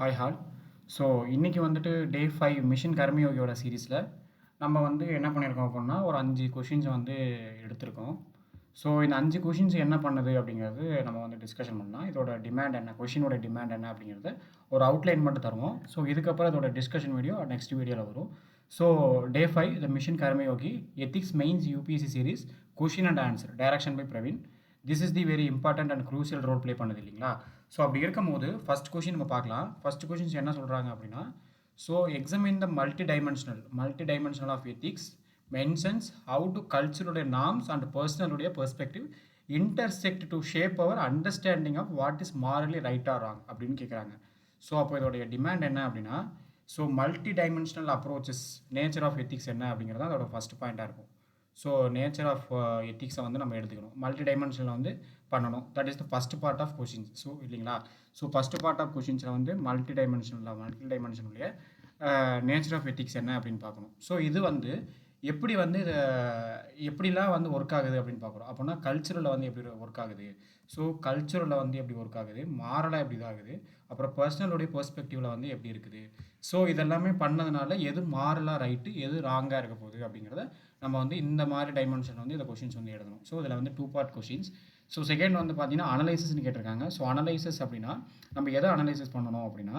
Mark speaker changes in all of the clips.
Speaker 1: Hi hall. So இன்றைக்கி வந்துட்டு டே 5 mission கர்மயோகியோட சீரீஸில் நம்ம வந்து என்ன பண்ணியிருக்கோம் அப்படின்னா ஒரு 5 கொஷின்ஸை வந்து எடுத்திருக்கோம். ஸோ இந்த 5 கொஷின்ஸ் என்ன பண்ணுது அப்படிங்கிறது நம்ம வந்து டிஸ்கஷன் பண்ணலாம். இதோட டிமாண்ட் என்ன, கொஷினோட டிமாண்ட் என்ன அப்படிங்கிறது ஒரு அவுட்லைன் மட்டும் தருவோம். ஸோ இதுக்கப்புறம் இதோட டிஸ்கஷன் வீடியோ நெக்ஸ்ட் வீடியோவில் வரும். So day 5 the mission Karmayogi ethics mains UPSC series question and answer direction by Praveen. This is the very important and crucial role play பண்ணுது இல்லைங்களா? ஸோ அப்படி இருக்கும்போது ஃபஸ்ட் கொஷின் நம்ம பார்க்கலாம். ஃபஸ்ட் கொஷின்ஸ் என்ன சொல்கிறாங்க அப்படின்னா, so examine the multidimensional of ethics mentions how do கல்ச்சருடைய நார்ம்ஸ் அண்ட் பர்சனலுடைய perspective intersect to shape our understanding of what is morally right or wrong அப்படின்னு கேட்குறாங்க. ஸோ அப்போ இதோடைய டிமாண்ட் என்ன அப்படின்னா, so multidimensional approaches nature of ethics என்ன அப்படிங்கிறது அதோட ஃபஸ்ட் பாயிண்ட்டாக இருக்கும். ஸோ நேச்சர் ஆஃப் எத்திக்ஸை வந்து நம்ம எடுத்துக்கணும், மல்டி டைமென்ஷனில் வந்து பண்ணணும். That is the first part of questions. So இல்லைங்களா? ஸோ ஃபஸ்ட் பார்ட் ஆஃப் கொஷின்ஸில் வந்து மல்டி டைமென்ஷனுடைய நேச்சர் ஆஃப் எத்திக்ஸ் என்ன அப்படின்னு பார்க்கணும். ஸோ இது வந்து எப்படி வந்து இதை எப்படிலாம் வந்து ஒர்க் ஆகுது அப்படின்னு பார்க்குறோம். அப்படின்னா கல்ச்சுரலில் வந்து எப்படி ஒர்க் ஆகுது, ஸோ கல்ச்சுரலில் வந்து எப்படி ஒர்க் ஆகுது, மாரலாக எப்படி இதாகுது, அப்புறம் பர்சனலுடைய பெர்ஸ்பெக்டிவில் வந்து எப்படி இருக்குது. ஸோ இதெல்லாமே பண்ணதுனால எது மாரலாக ரைட்டு, எது ராங்காக இருக்க போகுது அப்படிங்கிறத நம்ம வந்து இந்த மாதிரி டைமென்ஷன் வந்து இந்த கொஷின்ஸ் வந்து எழுதணும். ஸோ இதில் வந்து 2 பார்ட் கொஷின்ஸ். ஸோ செகண்ட் வந்து பார்த்தீங்கன்னா அனலைசிஸ்ன்னு கேட்டிருக்காங்க. ஸோ அனலைசிஸ் அப்படின்னா நம்ம எதை அனலைசிஸ் பண்ணணும் அப்படின்னா,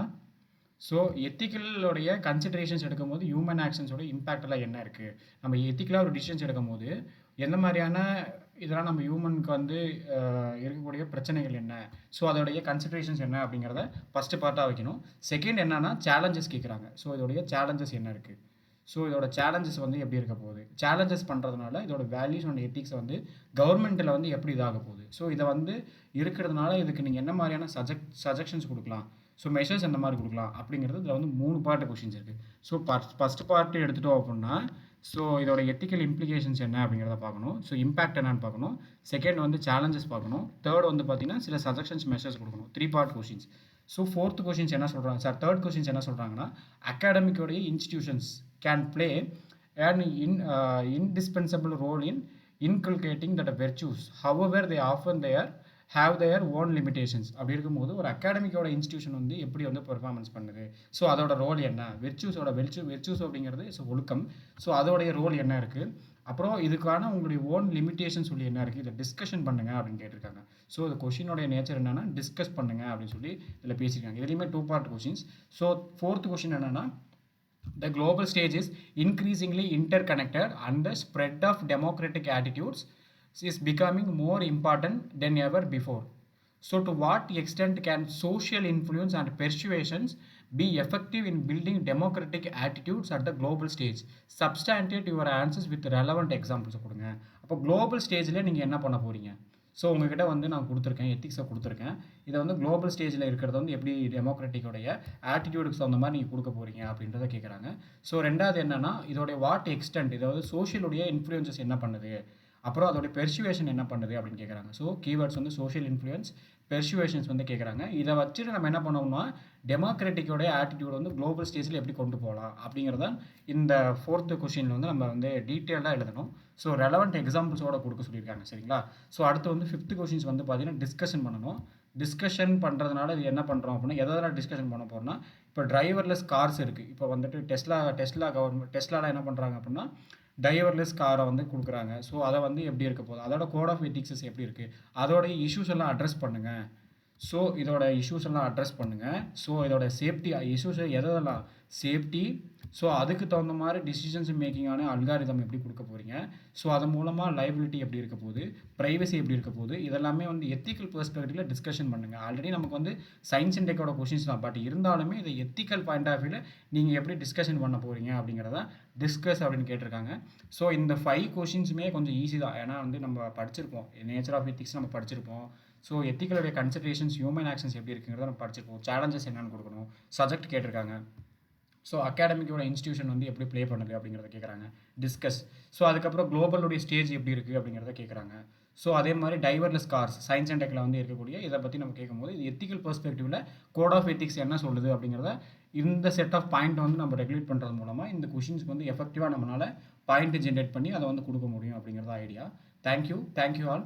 Speaker 1: ஸோ எத்திக்கலுடைய கன்சிடரேஷன்ஸ் எடுக்கும்போது ஹியூமன் ஆக்ஷன்ஸோட இம்பேக்டெல்லாம் என்ன இருக்குது, நம்ம எத்திக்கலாக ஒரு டிசிஷன்ஸ் எடுக்கும்போது எந்த மாதிரியான இதெல்லாம் நம்ம ஹியூமனுக்கு வந்து இருக்கக்கூடிய பிரச்சனைகள் என்ன, ஸோ அதோடைய கன்சிடரேஷன்ஸ் என்ன அப்படிங்கிறத ஃபஸ்ட்டு பார்ட்டாக வைக்கணும். செகண்ட் என்னன்னா சேலஞ்சஸ் கேட்குறாங்க. ஸோ இதோடைய சேலஞ்சஸ் என்ன இருக்குது, ஸோ இதோட சேலஞ்சஸ் வந்து எப்படி இருக்க போகுது, சேலஞ்சஸ் பண்ணுறதுனால இதோட வேல்யூஸ் அண்ட் எத்திக்ஸை வந்து கவர்மெண்ட்டில் வந்து எப்படி இதாக போகுது, ஸோ இதை வந்து இருக்கிறதுனால இதுக்கு நீங்கள் என்ன மாதிரியான சஜெக்ஷன்ஸ் கொடுக்கலாம், ஸோ மெஷர்ஸ் எந்த மாதிரி கொடுக்கலாம் அப்படிங்கிறது இதில் வந்து 3 பார்ட் கொஷின்ஸ் இருக்குது. ஸோ ஃபஸ்ட் பார்ட் எடுத்துட்டோம் அப்படின்னா, ஸோ இதோட எத்திக்கல் இம்ப்ளிகேஷன்ஸ் என்ன அப்படிங்கிறத பார்க்கணும். ஸோ இம்பாக்ட் என்னன்னு பார்க்கணும். செகண்ட் வந்து சேலஞ்சஸ் பார்க்கணும். தேர்ட் வந்து பார்த்தீங்கன்னா சில சஜெக்ஷன்ஸ் மெஷர்ஸ் கொடுக்கணும். 3 part questions. So fourth questions என்ன சொல்கிறாங்க சார், தேர்ட் கொஷின்ஸ் என்ன சொல்கிறாங்கன்னா, அகாடமிக்கோடைய institutions can play an indispensable role in inculcating that virtues, however they often have their own limitations. அப்படி இருக்கும்போது ஒரு அகாடமிக்கோட இன்ஸ்டிடியூஷன் வந்து எப்படி வந்து பெர்ஃபார்மன்ஸ் பண்ணுது, ஸோ அதோட ரோல் என்ன, வெர்ச்சூஸ் அப்படிங்கிறது ஒழுக்கம், ஸோ அதோடைய ரோல் என்ன இருக்குது, அப்புறம் இதுக்கான உங்களுடைய ஓன் லிமிட்டேஷன் சொல்லி என்ன இருக்குது, இதை டிஸ்கஷன் பண்ணுங்க அப்படின்னு கேட்டிருக்காங்க. ஸோ இந்த கொஷினோடைய நேச்சர் என்னென்னா டிஸ்கஸ் பண்ணுங்க அப்படின்னு சொல்லி இதில் பேசியிருக்காங்க. இதுலேயுமே 2 part questions. So fourth question என்னென்னா, the global stage is increasingly interconnected and the spread of democratic attitudes is becoming more important than ever before. So to what extent can social influence and persuasions be effective in building democratic attitudes at the global stage? Substantiate your answers with relevant examples. கொடுங்க. அப்போ global ஸ்டேஜில் நீங்கள் என்ன பண்ண போகிறீங்க, so உங்ககிட்ட வந்து நான் கொடுத்துருக்கேன், எத்திக்ஸை கொடுத்துருக்கேன், இதை வந்து குளோபல் ஸ்டேஜில் இருக்கிறத வந்து எப்படி டெமோக்ராட்டிக்கோடைய ஆட்டிடியூடுக்கு தகுந்த மாதிரி நீங்கள் கொடுக்க போகிறீங்க அப்படின்றத கேட்குறாங்க. ஸோ ரெண்டாவது என்னென்னா இதோடைய வாட் எக்ஸ்டென்ட், இதாவது சோஷியலுடைய இன்ஃப்ளூயன்சஸ் என்ன பண்ணுது, அப்புறம் அதோடைய பெர்சுவேஷன் என்ன பண்ணுது அப்படின்னு கேட்குறாங்க. ஸோ கீவேர்ட்ஸ் வந்து சோஷியல் இன்ஃப்ளூயன்ஸ், பெர்சுவேஷன்ஸ் வந்து கேட்குறாங்க. இதை வச்சுட்டு நம்ம என்ன பண்ணோம்னா டெமோக்ராட்டிக்கோடைய ஆட்டிடியூட் வந்து குளோபல் ஸ்டேஜில் எப்படி கொண்டு போகலாம் அப்படிங்கிறத இந்த ஃபோர்த்து கொஷினில் வந்து நம்ம வந்து டீட்டெயிலாக எழுதணும். ஸோ ரெலவெண்ட் எக்ஸாம்பிள்ஸோட கொடுக்க சொல்லியிருக்காங்க. சரிங்களா? ஸோ அடுத்து வந்து 5th கொஷின்ஸ் வந்து பார்த்தீங்கன்னா டிஸ்கஷன் பண்ணணும். டிஸ்கஷன் பண்ணுறதுனால இது என்ன பண்ணுறோம் அப்படின்னா, எதெல்லாம் டிஸ்கஷன் பண்ண போகிறோம்னா, இப்போ டிரைவர்லெஸ் கார்ஸ் இருக்குது. இப்போ வந்துட்டு டெஸ்லாலாம் என்ன பண்ணுறாங்க அப்படின்னா டிரைவர்லெஸ் காரை வந்து கொடுக்குறாங்க. ஸோ அதை வந்து எப்படி இருக்க போகுது, அதோட கோட் ஆஃப் எத்திக்ஸஸ் எப்படி இருக்குது, அதோடைய இஷ்யூஸ் எல்லாம் அட்ரஸ் பண்ணுங்கள். ஸோ இதோட இஷ்யூஸ் எல்லாம் அட்ரஸ் பண்ணுங்கள். ஸோ இதோட சேஃப்டி இஷ்யூஸ் எதெல்லாம் சேஃப்டி, ஸோ அதுக்கு தகுந்த மாதிரி டிசிஷன்ஸ் மேக்கிங்கான அல்காரிதம் எப்படி கொடுக்க போகிறீங்க, ஸோ அது மூலமாக லைபிலிட்டி எப்படி இருக்க போகுது, ப்ரைவசி எப்படி இருக்க போகுது, இதெல்லாமே வந்து எத்திக்கல் பெர்ஸ்பெக்டிவில் டிஸ்கஷன் பண்ணுங்கள். ஆல்ரெடி நமக்கு வந்து சயின்ஸ் அண்ட் டெக்கோட கொஷின்ஸ் தான், பட் இருந்தாலுமே இதை எத்திக்கல் பாயிண்ட் ஆஃப் வியூவில் நீங்கள் எப்படி டிஸ்கஷன் பண்ண போகிறீங்க அப்படிங்கிறத டிஸ்கஸ் அப்படின்னு கேட்டிருக்காங்க. ஸோ இந்த 5 கொஷின்ஸுமே கொஞ்சம் ஈஸி தான், ஏன்னா வந்து நம்ம படிச்சிருப்போம், நேச்சர் ஆஃப் எத்திக்ஸ் நம்ம படிச்சிருப்போம். ஸோ எத்திக்கலுடைய கன்சிடரேஷன்ஸ், ஹியூமன் ஆக்ஷன்ஸ் எப்படி இருக்குங்கிறத நம்ம படிச்சிருப்போம். சேலஞ்சஸ் என்னென்னு கொடுக்கணும், சப்ஜெக்ட் கேட்டிருக்காங்க. ஸோ அகாடமிக்கோட இன்ஸ்டியூஷன் வந்து எப்படி ப்ளே பண்ணுது அப்படிங்கிறத கேட்குறாங்க, டிஸ்கஸ். ஸோ அதுக்கப்புறம் குளோபலுடைய ஸ்டேஜ் எப்படி இருக்குது அப்படிங்கிறத கேட்குறாங்க. ஸோ அதே மாதிரி டைவர்லெஸ் கார்ஸ் சயின்ஸ் அண்ட் டெக்கில் வந்து இருக்கக்கூடிய இதை பற்றி நம்ம கேட்கும்போது இது எத்திக்கல் பெர்ஸ்பெக்டிவில் கோட் ஆஃப் எத்திக்ஸ் என்ன சொல்லுது அப்படிங்கிறத இந்த செட் ஆஃப் பாயிண்ட் வந்து நம்ம ரெகுலேட் பண்ணுறது மூலமாக இந்த கொஷின்ஸ்க்கு வந்து எஃபெக்டிவாக நம்மளால் பாயிண்ட் ஜென்ரேட் பண்ணி அதை வந்து கொடுக்க முடியும் அப்படிங்கிறத ஐடியா. Thank you all.